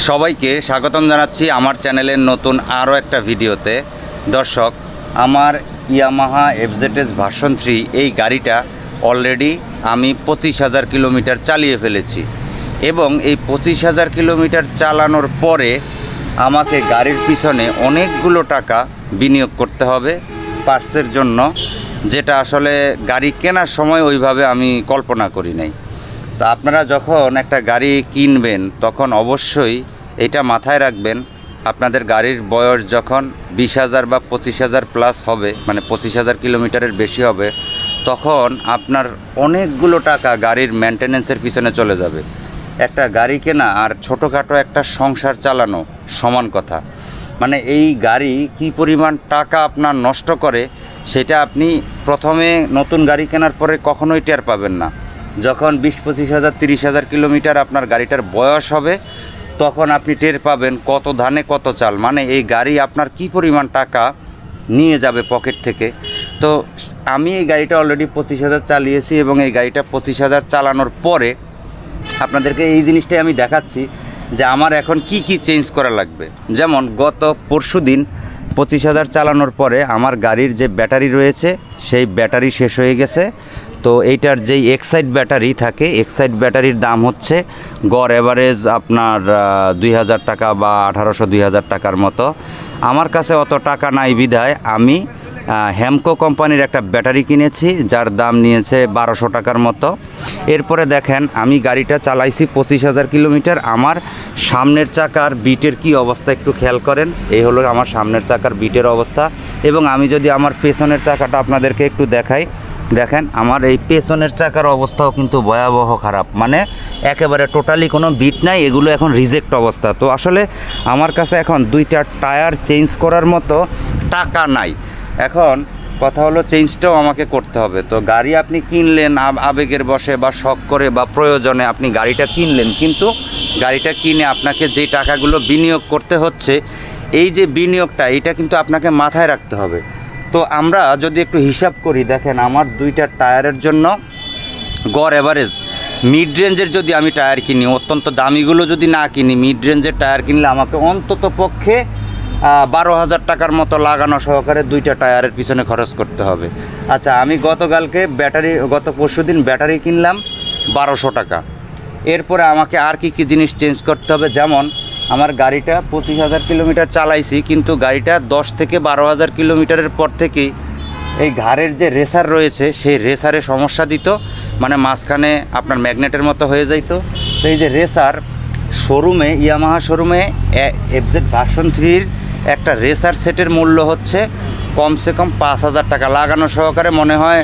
সবাইকে স্বাগতম জানাচ্ছি আমার চ্যানেলের নতুন আরও একটা ভিডিওতে। দর্শক, আমার ইয়ামাহা এফজেডএস ভার্সন 3 এই গাড়িটা অলরেডি আমি 25,000 কিলোমিটার চালিয়ে ফেলেছি এবং এই 25,000 কিলোমিটার চালানোর পরে আমাকে গাড়ির পিছনে অনেকগুলো টাকা বিনিয়োগ করতে হবে পার্টসের জন্য, যেটা আসলে গাড়ি কেনার সময় ওইভাবে আমি কল্পনা করি নাই। তো আপনারা যখন একটা গাড়ি কিনবেন তখন অবশ্যই এটা মাথায় রাখবেন, আপনাদের গাড়ির বয়স যখন 20,000 বা 25,000 প্লাস হবে, মানে 25,000 কিলোমিটারের বেশি হবে, তখন আপনার অনেকগুলো টাকা গাড়ির মেনটেন্যান্সের পিছনে চলে যাবে। একটা গাড়ি কেনা আর ছোটোখাটো একটা সংসার চালানো সমান কথা। মানে এই গাড়ি কি পরিমাণ টাকা আপনার নষ্ট করে সেটা আপনি প্রথমে নতুন গাড়ি কেনার পরে কখনোই টের পাবেন না। যখন 20-25,000 30,000 কিলোমিটার আপনার গাড়িটার বয়স হবে তখন আপনি টের পাবেন কত ধানে কত চাল, মানে এই গাড়ি আপনার কি পরিমাণ টাকা নিয়ে যাবে পকেট থেকে। তো আমি এই গাড়িটা অলরেডি 25,000 চালিয়েছি এবং এই গাড়িটা 25,000 চালানোর পরে আপনাদেরকে এই জিনিসটাই আমি দেখাচ্ছি যে আমার এখন কি কি চেঞ্জ করা লাগবে। যেমন গত পরশুদিন 25,000 চালানোর পরে আমার গাড়ির যে ব্যাটারি রয়েছে সেই ব্যাটারি শেষ হয়ে গেছে। তো এইটার যেই এক্সাইড ব্যাটারি থাকে, এক্সাইড ব্যাটারির দাম হচ্ছে গড় অ্যাভারেজ আপনার 2,000 টাকা বা 1,800-2,000 টাকার মতো। আমার কাছে অত টাকা নাই বিধায় আমি হ্যামকো কোম্পানির একটা ব্যাটারি কিনেছি, যার দাম নিয়েছে 1,200 টাকার মতো। এরপরে দেখেন আমি গাড়িটা চালাইছি 25,000 কিলোমিটার। আমার সামনের চাকার বিটের কি অবস্থা একটু খেয়াল করেন। এই হলো আমার সামনের চাকার বিটের অবস্থা। এবং আমি যদি আমার পেছনের চাকাটা আপনাদেরকে একটু দেখাই, দেখেন আমার এই পেছনের চাকার অবস্থাও কিন্তু ভয়াবহ খারাপ, মানে একেবারে টোটালি কোনো বিট নাই, এগুলো এখন রিজেক্ট অবস্থা। তো আসলে আমার কাছে এখন 2টা টায়ার চেঞ্জ করার মতো টাকা নাই। এখন কথা হলো চেঞ্জটাও আমাকে করতে হবে। তো গাড়ি আপনি কিনলেন আবেগের বশে বা শখ করে বা প্রয়োজনে আপনি গাড়িটা কিনলেন, কিন্তু গাড়িটা কিনে আপনাকে যে টাকাগুলো বিনিয়োগ করতে হচ্ছে, এই যে বিনিয়োগটা এটা কিন্তু আপনাকে মাথায় রাখতে হবে। তো আমরা যদি একটু হিসাব করি, দেখেন আমার 2টা টায়ারের জন্য গড় অ্যাভারেজ মিড রেঞ্জের যদি আমি টায়ার কিনি, অত্যন্ত দামিগুলো যদি না কিনি, মিড রেঞ্জের টায়ার কিনলে আমাকে অন্তত পক্ষে 12,000 টাকার মতো লাগানো সহকারে 2টা টায়ারের পিছনে খরচ করতে হবে। আচ্ছা, আমি গত পরশুদিন ব্যাটারি কিনলাম 1,200 টাকা। এরপরে আমাকে আর কি কি জিনিস চেঞ্জ করতে হবে, যেমন আমার গাড়িটা 25,000 কিলোমিটার চালাইছি, কিন্তু গাড়িটা 10 থেকে 12,000 কিলোমিটারের পর থেকেই এই ঘাড়ের যে রেসার রয়েছে সেই রেসারে সমস্যা দিত, মানে মাঝখানে আপনার ম্যাগনেটের মতো হয়ে যাইতো। তো এই যে রেসার শোরুমে, ইয়ামাহা শোরুমে এফজেড ভার্সন 3-র একটা রেসার সেটের মূল্য হচ্ছে কমসে কম 5,000 টাকা, লাগানো সহকারে মনে হয়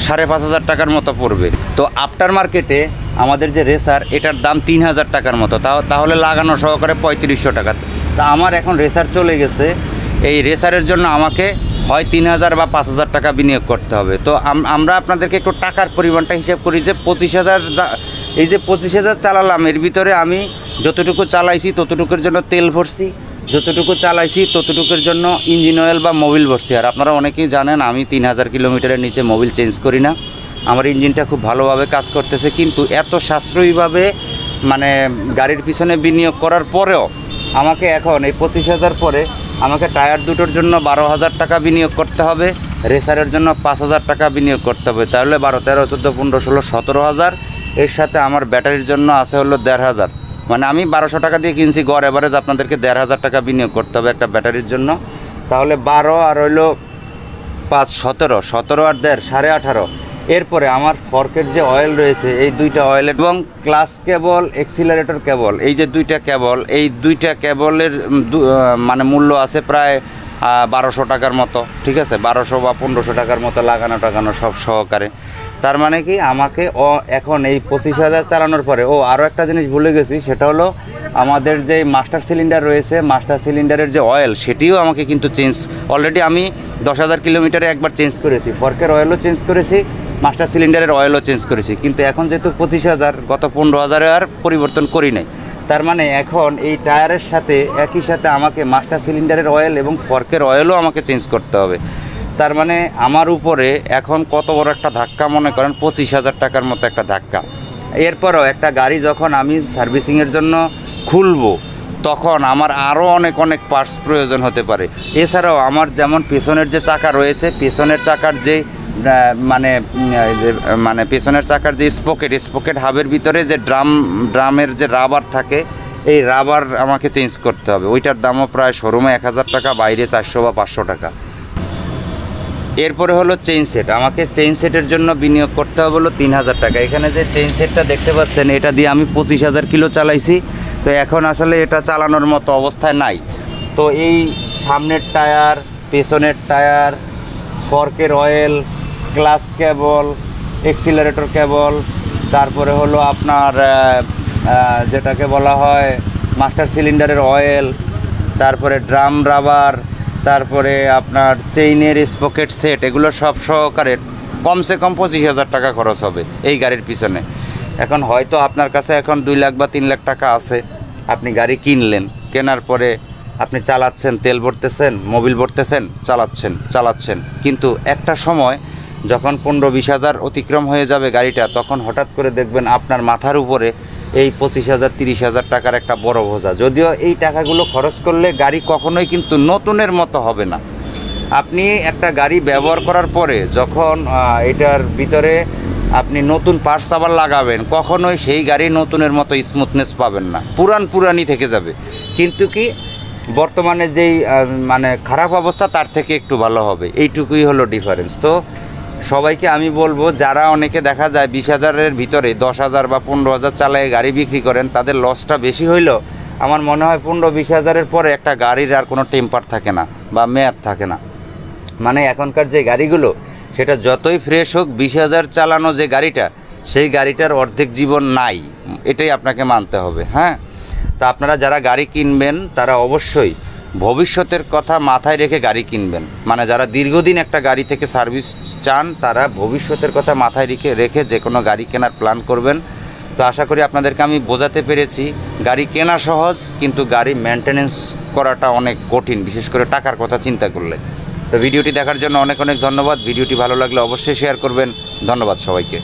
5,500 টাকার মতো পড়বে। তো আফটার মার্কেটে আমাদের যে রেসার এটার দাম 3,000 টাকার মতো, তাহলে লাগানো সহকারে 3,500 টাকা। তা আমার এখন রেসার চলে গেছে, এই রেসারের জন্য আমাকে হয় 3,000 বা 5,000 টাকা বিনিয়োগ করতে হবে। তো আমরা আপনাদেরকে একটু টাকার পরিমাণটা হিসেব করি যে 25,000, এই যে 25,000 চালালাম, এর ভিতরে আমি যতটুকু চালাইছি ততটুকুর জন্য তেল ভরছি, যতটুকু চালাইছি ততটুকুর জন্য ইঞ্জিন অয়েল বা মোবিল ভরছি। আর আপনারা অনেকেই জানেন আমি 3,000 কিলোমিটারের নিচে মোবিল চেঞ্জ করি না। আমার ইঞ্জিনটা খুব ভালোভাবে কাজ করতেছে, কিন্তু এত সাশ্রয়ীভাবে মানে গাড়ির পিছনে বিনিয়োগ করার পরেও আমাকে এখন এই 25,000 পরে আমাকে টায়ার দুটোর জন্য 12,000 টাকা বিনিয়োগ করতে হবে, রেসারের জন্য 5,000 টাকা বিনিয়োগ করতে হবে, তাহলে 12, 13, 14, 15, 16, 17,000। এর সাথে আমার ব্যাটারির জন্য আছে হলো 1,500, মানে আমি 1,200 টাকা দিয়ে কিনছি, গড় এভারেজ আপনাদেরকে 1,500 টাকা বিনিয়োগ করতে হবে একটা ব্যাটারির জন্য। তাহলে 12 আর হইলো 5, 17, 17 আর 1.5, 18,500। এরপরে আমার ফর্কের যে অয়েল রয়েছে, এই 2টা অয়েলের এবং ক্লাচ কেবল, এক্সিলারেটর কেবল, এই যে 2টা কেবল, এই 2টা কেবলের মানে মূল্য আছে প্রায় 1,200 টাকার মতো, ঠিক আছে, 1,200 বা 1,500 টাকার মতো লাগানো সব সহকারে। তার মানে কি আমাকে এখন এই 25,000 চালানোর পরে আরও একটা জিনিস ভুলে গেছি, সেটা হলো আমাদের যে মাস্টার সিলিন্ডার রয়েছে, মাস্টার সিলিন্ডারের যে অয়েল সেটিও আমাকে কিন্তু চেঞ্জ, অলরেডি আমি 10,000 কিলোমিটারে একবার চেঞ্জ করেছি, ফর্কের অয়েলও চেঞ্জ করেছি, মাস্টার সিলিন্ডারের অয়েলও চেঞ্জ করেছি, কিন্তু এখন যেহেতু 25,000, গত 15,000 আর পরিবর্তন করি নাই। তার মানে এখন এই টায়ারের সাথে একই সাথে আমাকে মাস্টার সিলিন্ডারের অয়েল এবং ফর্কের অয়েলও আমাকে চেঞ্জ করতে হবে। তার মানে আমার উপরে এখন কত বড় একটা ধাক্কা, মনে করেন 25,000 টাকার মতো একটা ধাক্কা। এরপরও একটা গাড়ি যখন আমি সার্ভিসিংয়ের জন্য খুলবো, তখন আমার আরও অনেক অনেক পার্টস প্রয়োজন হতে পারে। এছাড়াও আমার যেমন পেছনের যে চাকা রয়েছে, পেছনের চাকার যে মানে পেছনের চাকার যে স্পোকেট হাবের ভিতরে যে ড্রামের যে রাবার থাকে, এই রাবার আমাকে চেঞ্জ করতে হবে। ওইটার দামও প্রায় শোরুমে 1000 টাকা, বাইরে 400 বা 500 টাকা। এরপরে হলো চেইন সেট, আমাকে চেইন সেটের জন্য বিনিয়োগ করতে হবে হলো 3000 টাকা। এখানে যে চেইন সেটটা দেখতে পাচ্ছেন, এটা দিয়ে আমি 25,000 কিলো চালাইছি। তো এখন আসলে এটা চালানোর মতো অবস্থায় নাই। তো এই সামনের টায়ার, পেছনের টায়ার, ফর্কের অয়েল, ক্লাচ কেবল, এক্সিলারেটর কেবল, তারপরে হলো আপনার যেটাকে বলা হয় মাস্টার সিলিন্ডারের অয়েল, তারপরে ড্রাম রাবার, তারপরে আপনার চেইনের স্পকেট সেট, এগুলো সব সহকারে কমসে কম 25,000 টাকা খরচ হবে এই গাড়ির পিছনে। এখন হয়তো আপনার কাছে এখন 2 লাখ বা 3 লাখ টাকা আছে, আপনি গাড়ি কিনলেন, কেনার পরে আপনি চালাচ্ছেন, তেল ভরতেছেন, মোবিল ভরতেছেন, চালাচ্ছেন, কিন্তু একটা সময় যখন 15-20 হাজার অতিক্রম হয়ে যাবে গাড়িটা, তখন হঠাৎ করে দেখবেন আপনার মাথার উপরে এই 25,000-30,000 টাকার একটা বড় বোঝা। যদিও এই টাকাগুলো খরচ করলে গাড়ি কখনোই কিন্তু নতুনের মতো হবে না। আপনি একটা গাড়ি ব্যবহার করার পরে যখন এটার ভিতরে আপনি নতুন পার্টস আবার লাগাবেন, কখনোই সেই গাড়ি নতুনের মতো স্মুথনেস পাবেন না, পুরানি থেকে যাবে। কিন্তু কি বর্তমানে যেই মানে খারাপ অবস্থা, তার থেকে একটু ভালো হবে, এইটুকুই হলো ডিফারেন্স। তো সবাইকে আমি বলবো, যারা অনেকে দেখা যায় 20,000-এর ভিতরে 10,000 বা 15,000 চালায় গাড়ি বিক্রি করেন, তাদের লসটা বেশি হইলেও আমার মনে হয় 15-20 হাজারের পরে একটা গাড়ির আর কোনো টেম্পার থাকে না বা মেয়াদ থাকে না। মানে এখনকার যে গাড়িগুলো, সেটা যতই ফ্রেশ হোক, 20,000 চালানো যে গাড়িটা, সেই গাড়িটার অর্ধেক জীবন নাই, এটাই আপনাকে মানতে হবে। হ্যাঁ, তো আপনারা যারা গাড়ি কিনবেন, তারা অবশ্যই ভবিষ্যতের কথা মাথায় রেখে গাড়ি কিনবেন। মানে যারা দীর্ঘদিন একটা গাড়ি থেকে সার্ভিস চান, তারা ভবিষ্যতের কথা মাথায় রেখে যে কোনো গাড়ি কেনার প্ল্যান করবেন। তো আশা করি আপনাদেরকে আমি বোঝাতে পেরেছি। গাড়ি কেনা সহজ, কিন্তু গাড়ি মেনটেনেন্স করাটা অনেক কঠিন, বিশেষ করে টাকার কথা চিন্তা করলে। তো ভিডিওটি দেখার জন্য অনেক অনেক ধন্যবাদ। ভিডিওটি ভালো লাগলে অবশ্যই শেয়ার করবেন। ধন্যবাদ সবাইকে।